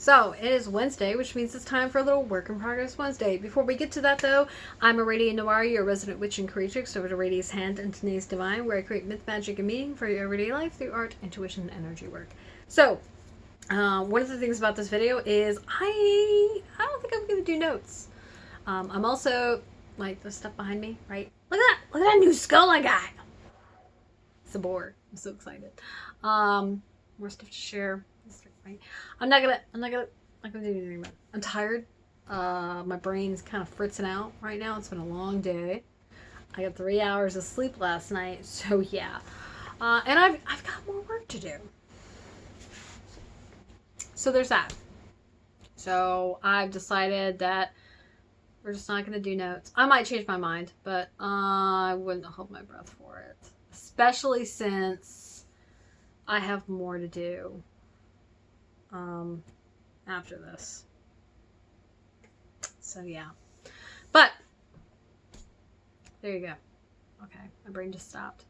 So, it is Wednesday, which means it's time for a little Work in Progress Wednesday. Before we get to that, though, I'm Aradia Noir, your resident witch and creatrix over to Radia's Hand and Tanae's Divine, where I create myth, magic, and meaning for your everyday life through art, intuition, and energy work. So, one of the things about this video is I don't think I'm going to do notes. I'm also, like, the stuff behind me, right? Look at that new skull I got! It's a board. I'm so excited. More stuff to share. Right? I'm not gonna do anything about it. I'm tired. My brain's kind of fritzing out right now. It's been a long day. I got 3 hours of sleep last night, so yeah. And I've got more work to do. So there's that. So I've decided that we're just not gonna do notes. I might change my mind, but I wouldn't hold my breath for it. Especially since I have more to do after this. So yeah. But there you go. Okay, my brain just stopped.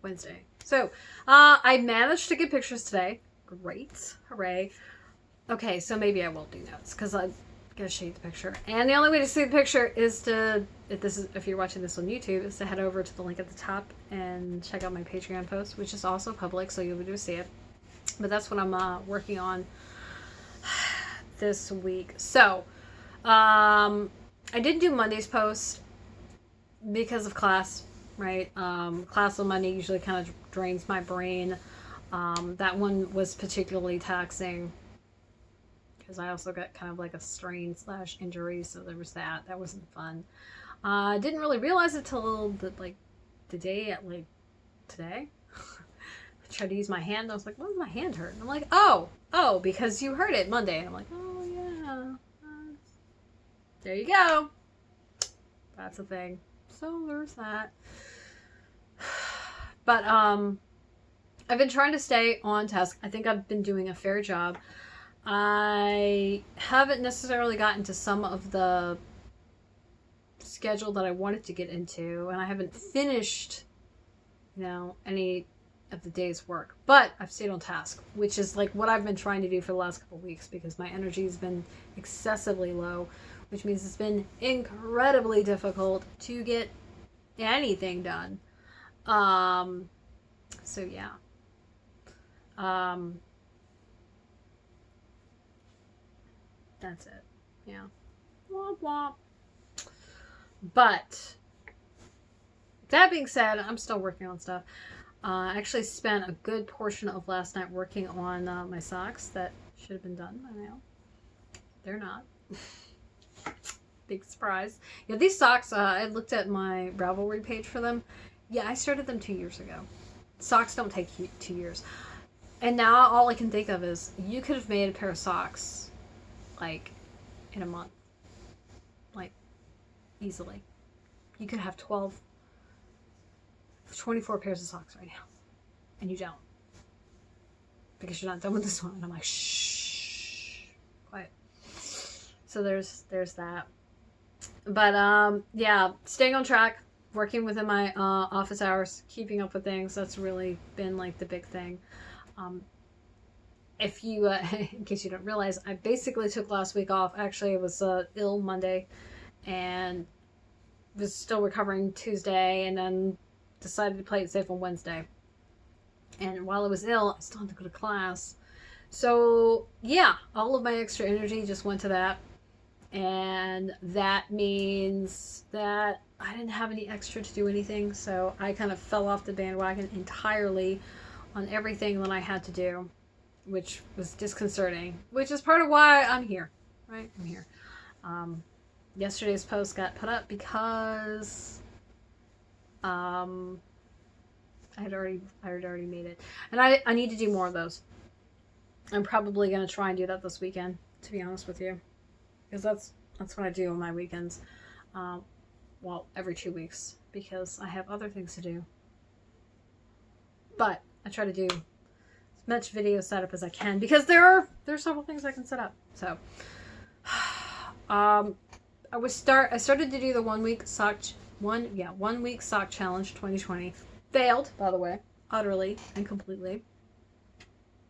Wednesday. So I managed to get pictures today. Great. Hooray. Okay, so maybe I won't do notes because I'm gonna show you the picture. And the only way to see the picture is to, if you're watching this on YouTube, is to head over to the link at the top and check out my Patreon post, which is also public, so you'll be able to see it. But that's what I'm working on this week. So I didn't do Monday's post because of class, right? Class on Monday usually kind of drains my brain. That one was particularly taxing because I also got kind of like a strain / injury, so there was that. That wasn't fun. I didn't really realize it till the day at today. I tried to use my hand. I was like, why does my hand hurt? And I'm like, oh, because you hurt it Monday. And I'm like, oh yeah, there you go. That's a thing. So there's that. But I've been trying to stay on task. I think I've been doing a fair job. I haven't necessarily gotten to some of the schedule that I wanted to get into, and I haven't finished, any of the day's work. But I've stayed on task, which is like what I've been trying to do for the last couple of weeks because my energy has been excessively low, which means it's been incredibly difficult to get anything done. So yeah. That's it. Yeah. Womp womp. But that being said, I'm still working on stuff. I actually spent a good portion of last night working on my socks that should have been done by now. They're not. Big surprise. Yeah, these socks, I looked at my Ravelry page for them. Yeah, I started them 2 years ago. Socks don't take 2 years. And now all I can think of is you could have made a pair of socks like in a month. Like easily. You could have 24 pairs of socks right now. And you don't. Because you're not done with this one. And I'm like, shh. Quiet. So there's that. But yeah, staying on track, working within my office hours, keeping up with things. That's really been like the big thing. If you, in case you don't realize, I basically took last week off. Actually, I was ill Monday and was still recovering Tuesday, and then decided to play it safe on Wednesday. And while I was ill, I still had to go to class. So yeah, all of my extra energy just went to that. And that means that I didn't have any extra to do anything. So I kind of fell off the bandwagon entirely on everything that I had to do, which was disconcerting, which is part of why I'm here, right? I'm here. Yesterday's post got put up because I had already made it, and I need to do more of those. I'm probably going to try and do that this weekend, to be honest with you, because that's what I do on my weekends. Well, every 2 weeks, because I have other things to do. But I try to do as much video setup as I can because there are several things I can set up. So I started to do the 1 week sock 1 week sock challenge 2020. Failed, by the way, utterly and completely.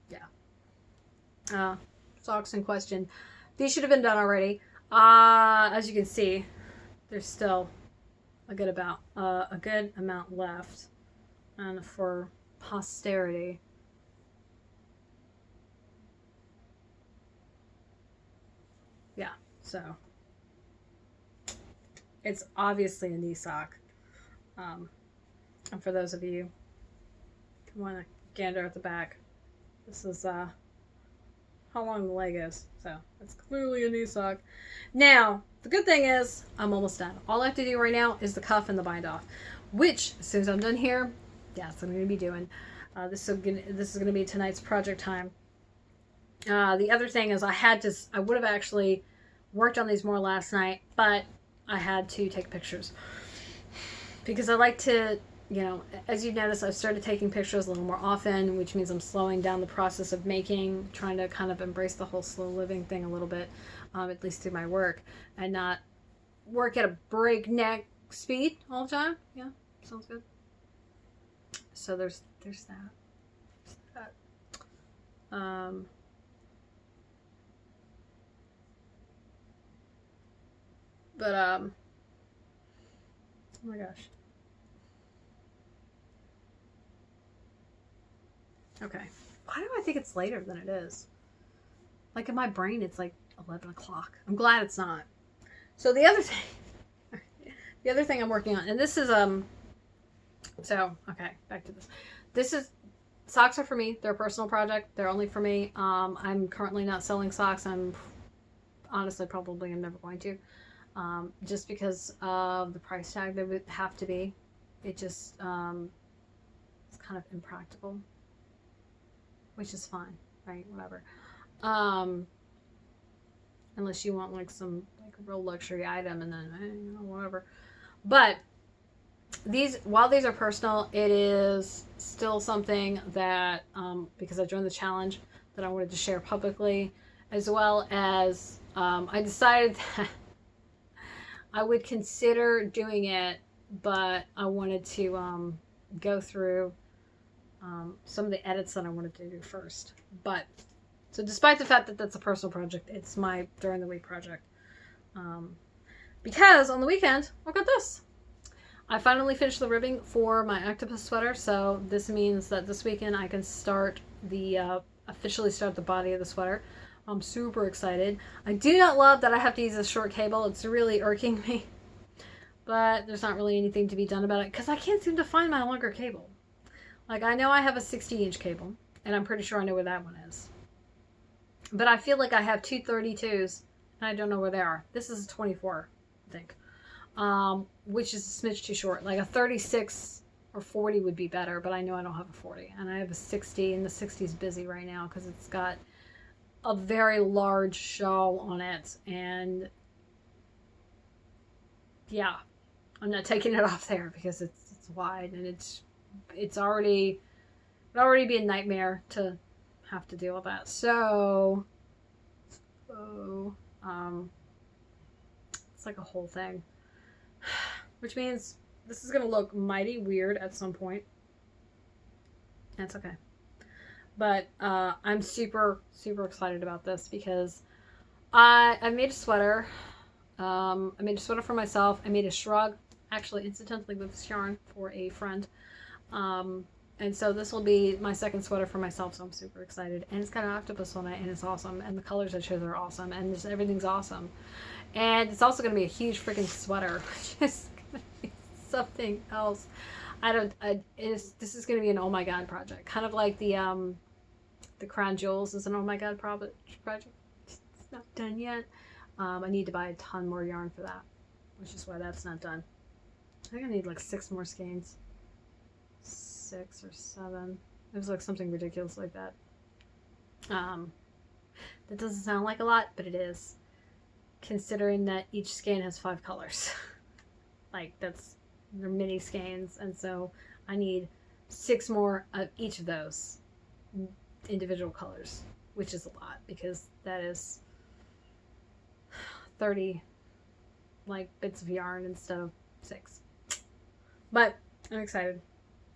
yeah. Socks in question. These should have been done already. As you can see, there's still a good amount left, and for posterity. Yeah, so it's obviously a knee sock. And for those of you who want to gander at the back, this is how long the leg is. So it's clearly a knee sock. Now, the good thing is I'm almost done. All I have to do right now is the cuff and the bind off, which as soon as I'm done here, that's what I'm going to be doing. This is going to be tonight's project time. The other thing is I would have actually worked on these more last night, but I had to take pictures because I like to, you know, as you've noticed, I've started taking pictures a little more often, which means I'm slowing down the process of making, trying to kind of embrace the whole slow living thing a little bit, at least through my work, and not work at a breakneck speed all the time. Yeah, sounds good. So there's that. Oh my gosh. Okay. Why do I think it's later than it is? Like in my brain, it's like 11 o'clock. I'm glad it's not. So the other thing I'm working on, and this is, okay, back to this. Socks are for me. They're a personal project. They're only for me. I'm currently not selling socks. I'm honestly probably am never going to. Just because of the price tag they would have to be. It just, it's kind of impractical. Which is fine, right? Whatever. Unless you want like some like a real luxury item and then, you know, whatever. But while these are personal, it is still something that, because I joined the challenge, that I wanted to share publicly, as well as, I decided that I would consider doing it, but I wanted to go through some of the edits that I wanted to do first. But so despite the fact that that's a personal project, it's my during the week project. Because on the weekend, look at this. I finally finished the ribbing for my octopus sweater, so this means that this weekend I can officially start the body of the sweater. I'm super excited. I do not love that I have to use a short cable. It's really irking me. But there's not really anything to be done about it because I can't seem to find my longer cable. Like, I know I have a 60-inch cable, and I'm pretty sure I know where that one is. But I feel like I have two 32s, and I don't know where they are. This is a 24, I think. Which is a smidge too short. Like a 36 or 40 would be better, but I know I don't have a 40. And I have a 60, and the 60 is busy right now because it's got a very large shawl on it. And yeah, I'm not taking it off there because it's wide and it would already be a nightmare to have to deal with that. So it's like a whole thing. Which means this is going to look mighty weird at some point. That's okay. But I'm super, super excited about this because I made a sweater. I made a sweater for myself. I made a shrug, actually incidentally with this yarn for a friend. And so this will be my second sweater for myself, so I'm super excited. And it's got an octopus on it, and it's awesome. And the colors I chose are awesome, and just everything's awesome. And it's also going to be a huge freaking sweater, which is going to be something else. This is going to be an oh my god project. Kind of like the Crown Jewels is an oh my god project. It's not done yet. I need to buy a ton more yarn for that, which is why that's not done. I think I need like 6 more skeins. 6 or 7. It was like something ridiculous like that. That doesn't sound like a lot, but it is. Considering that each skein has 5 colors. Like, they're mini skeins, and so I need 6 more of each of those individual colors, which is a lot, because that is 30 like bits of yarn instead of 6. But I'm excited.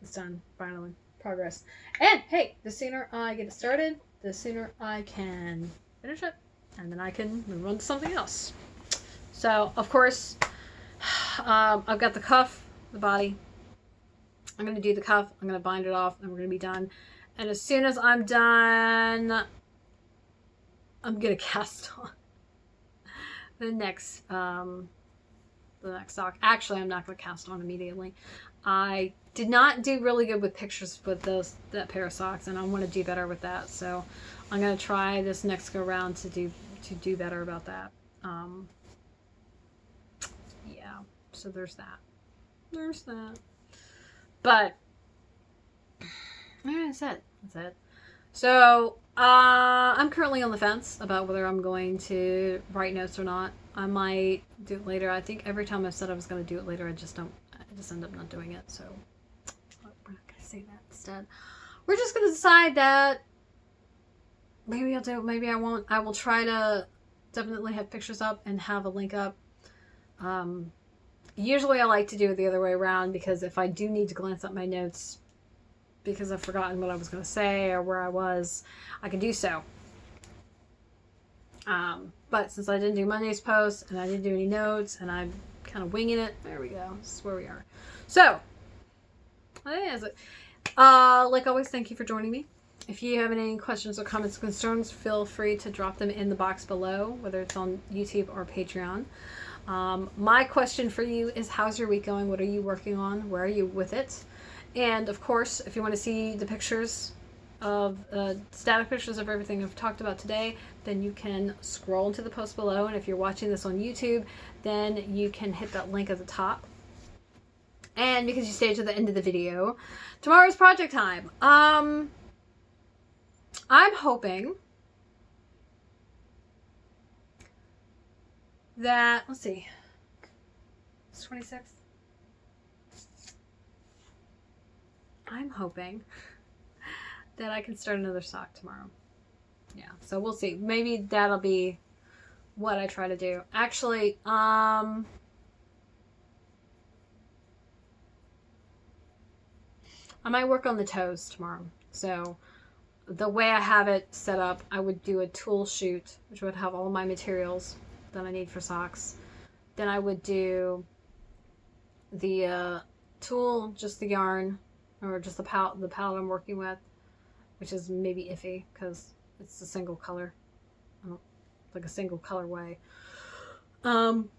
It's done, finally. progress. And hey, the sooner I get it started, the sooner I can finish it, and then I can move on to something else. So, of course, I've got the cuff, the body. I'm going to do the cuff, I'm going to bind it off, and we're going to be done. And as soon as I'm done, I'm going to cast on the next sock. Actually, I'm not going to cast on immediately. I did not do really good with pictures with that pair of socks, and I want to do better with that. So I'm going to try this next go round to do better about that. Yeah. So there's that. There's that. But yeah, that's it. So I'm currently on the fence about whether I'm going to write notes or not. I might do it later. I think every time I've said I was going to do it later, I just end up not doing it. So we're not going to say that instead. We're just going to decide that maybe I'll do it, maybe I won't. I will try to definitely have pictures up and have a link up. Usually I like to do it the other way around, because if I do need to glance at my notes because I've forgotten what I was going to say or where I was, I can do so. But since I didn't do Monday's post and I didn't do any notes and I'm kind of winging it, there we go. This is where we are. So, like always, thank you for joining me. If you have any questions or comments or concerns, feel free to drop them in the box below, whether it's on YouTube or Patreon. My question for you is, how's your week going? What are you working on? Where are you with it? And of course, if you want to see the pictures of static pictures of everything I've talked about today, then you can scroll into the post below. And if you're watching this on YouTube, then you can hit that link at the top. And because you stayed to the end of the video, tomorrow's project time. I'm hoping that, let's see, it's 26th. I'm hoping that I can start another sock tomorrow. Yeah, so we'll see. Maybe that'll be what I try to do. Actually, I might work on the toes tomorrow. So the way I have it set up, I would do a tool shoot, which would have all my materials that I need for socks. Then I would do the tool, just the yarn, or just the palette I'm working with, which is maybe iffy because it's a single color, like a single colorway. Then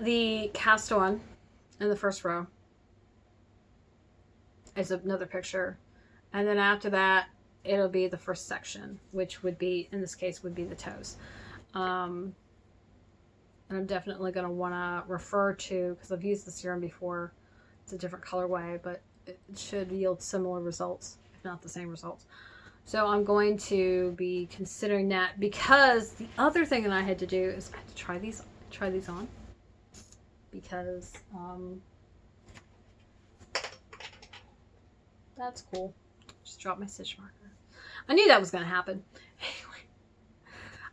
the cast on in the first row is another picture, and then after that it'll be the first section, which would be, in this case, would be the toes. And I'm definitely going to want to refer to, because I've used this yarn before, it's a different colorway, but it should yield similar results, if not the same results. So I'm going to be considering that, because the other thing that I had to do is I had to try these on, because that's cool. Just dropped my stitch marker. I knew that was going to happen. Anyway,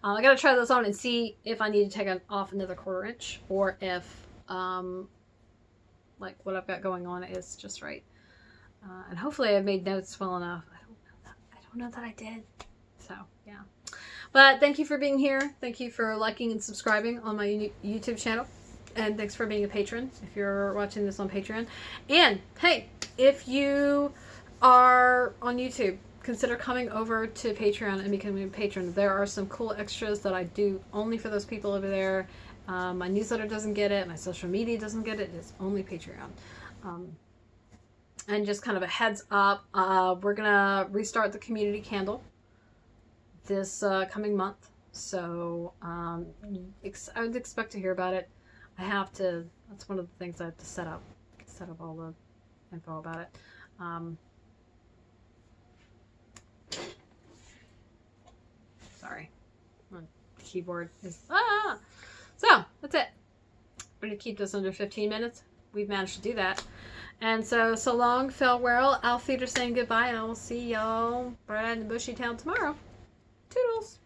I got to try those on and see if I need to take off another 1/4 inch, or if like what I've got going on is just right. And hopefully I've made notes well enough. I don't know that I did. So yeah. But thank you for being here. Thank you for liking and subscribing on my YouTube channel. And thanks for being a patron if you're watching this on Patreon. And hey, if you are on YouTube, consider coming over to Patreon and becoming a patron. There are some cool extras that I do only for those people over there. My newsletter doesn't get it. My social media doesn't get it. It's only Patreon. And just kind of a heads up, we're going to restart the community candle this coming month. So I would expect to hear about it. I have to, that's one of the things I have to set up all the info about it. Sorry, my keyboard is, so that's it. We're going to keep this under 15 minutes. We've managed to do that. And so long, farewell. Alfeeder saying goodbye, and I will see y'all right out in the bushy town tomorrow. Toodles.